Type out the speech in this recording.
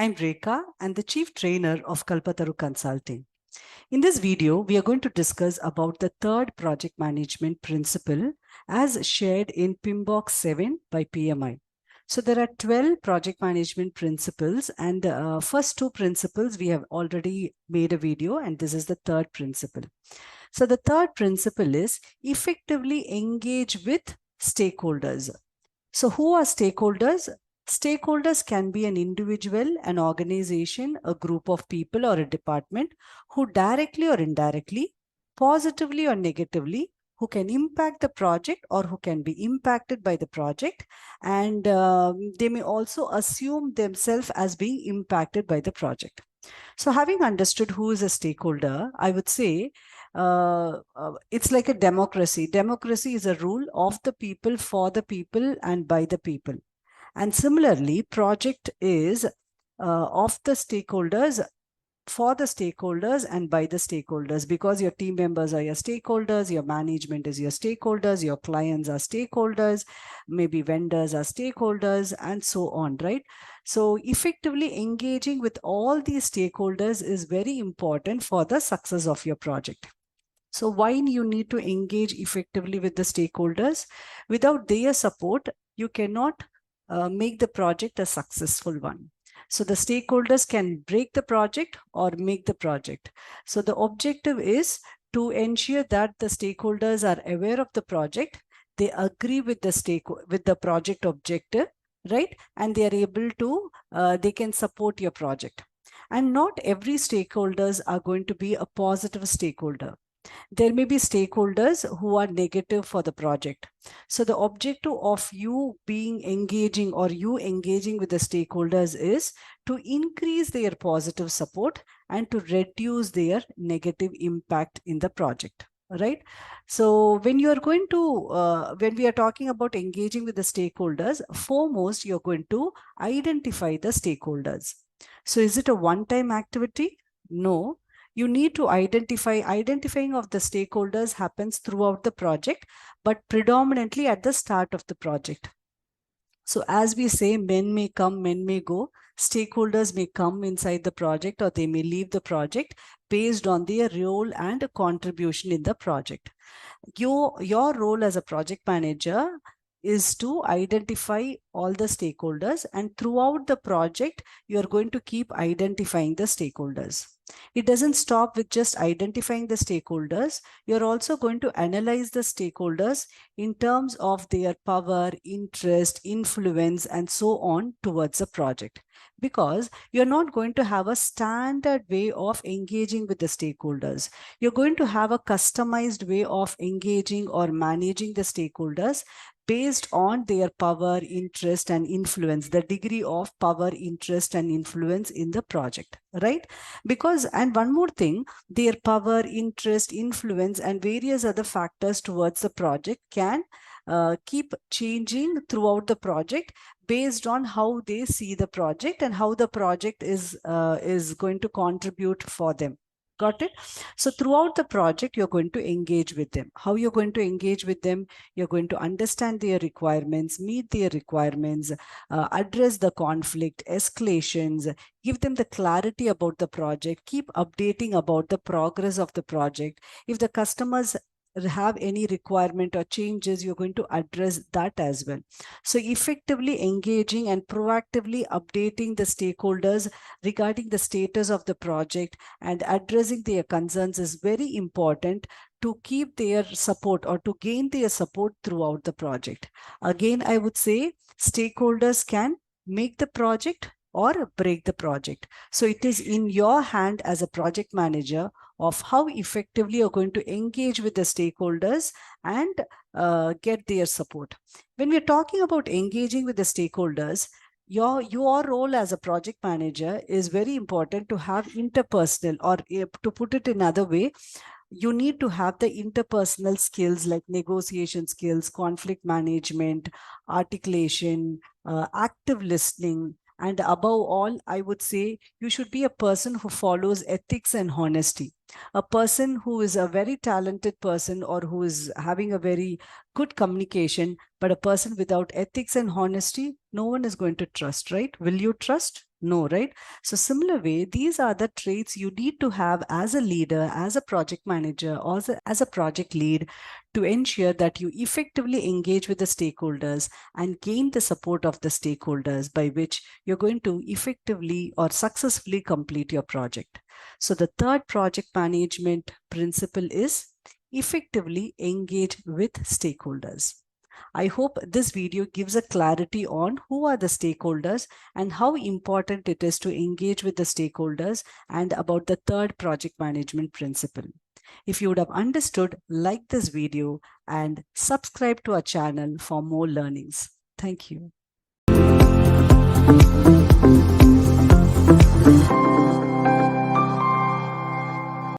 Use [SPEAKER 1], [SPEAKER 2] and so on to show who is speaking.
[SPEAKER 1] I'm Rekha and the Chief Trainer of KalpaTharu Consulting. In this video, we are going to discuss about the third project management principle as shared in PMBOK 7 by PMI. So there are 12 project management principles, and first two principles we have already made a video, and this is the third principle. So the third principle is effectively engage with stakeholders. So who are stakeholders? Stakeholders can be an individual, an organization, a group of people, or a department who directly or indirectly, positively or negatively, who can impact the project or who can be impacted by the project. And they may also assume themselves as being impacted by the project. So having understood who is a stakeholder, I would say it's like a democracy. Democracy is a rule of the people, for the people, and by the people. And similarly, project is of the stakeholders, for the stakeholders, and by the stakeholders, because your team members are your stakeholders, your management is your stakeholders, your clients are stakeholders, maybe vendors are stakeholders, and so on, right? So effectively engaging with all these stakeholders is very important for the success of your project. So why you need to engage effectively with the stakeholders? Without their support, you cannot make the project a successful one. So the stakeholders can break the project or make the project. So the objective is to ensure that the stakeholders are aware of the project, they agree with the project objective, right? And they are able to, they can support your project. And not every stakeholders are going to be a positive stakeholder. There may be stakeholders who are negative for the project. So the objective of you being engaging or you engaging with the stakeholders is to increase their positive support and to reduce their negative impact in the project. Right. So when you are going to, when we are talking about engaging with the stakeholders, foremost, you're going to identify the stakeholders. So is it a one-time activity? No. You need to identifying of the stakeholders happens throughout the project, but predominantly at the start of the project. So as we say, men may come, men may go. Stakeholders may come inside the project or they may leave the project based on their role and contribution in the project. Your role as a project manager is to identify all the stakeholders, and throughout the project, you are going to keep identifying the stakeholders. It doesn't stop with just identifying the stakeholders. You're also going to analyze the stakeholders in terms of their power, interest, influence, and so on towards the project. Because you're not going to have a standard way of engaging with the stakeholders. You're going to have a customized way of engaging or managing the stakeholders based on their power, interest, and influence, the degree of power, interest, and influence in the project, right? Because, and one more thing, their power, interest, influence, and various other factors towards the project can keep changing throughout the project based on how they see the project and how the project is going to contribute for them. Got it? So throughout the project, you're going to engage with them. How you're going to engage with them? You're going to understand their requirements, meet their requirements, address the conflict, escalations, give them the clarity about the project, keep updating about the progress of the project. If the customers have any requirement or changes, you're going to address that as well. So effectively engaging and proactively updating the stakeholders regarding the status of the project and addressing their concerns is very important to keep their support or to gain their support throughout the project. Again, I would say stakeholders can make the project or break the project. So it is in your hand as a project manager of how effectively you're going to engage with the stakeholders and get their support. When we're talking about engaging with the stakeholders, your role as a project manager is very important to have interpersonal, or to put it another way, you need to have the interpersonal skills like negotiation skills, conflict management, articulation, active listening. And above all, I would say you should be a person who follows ethics and honesty. A person who is a very talented person or who is having a very good communication, but a person without ethics and honesty, no one is going to trust, right? Will you trust? No, right? So similar way, these are the traits you need to have as a leader, as a project manager, or as a project lead to ensure that you effectively engage with the stakeholders and gain the support of the stakeholders, by which you're going to effectively or successfully complete your project. So the third project management principle is effectively engage with stakeholders. I hope this video gives a clarity on who are the stakeholders and how important it is to engage with the stakeholders, and about the third project management principle. If you would have understood, like this video and subscribe to our channel for more learnings. Thank you.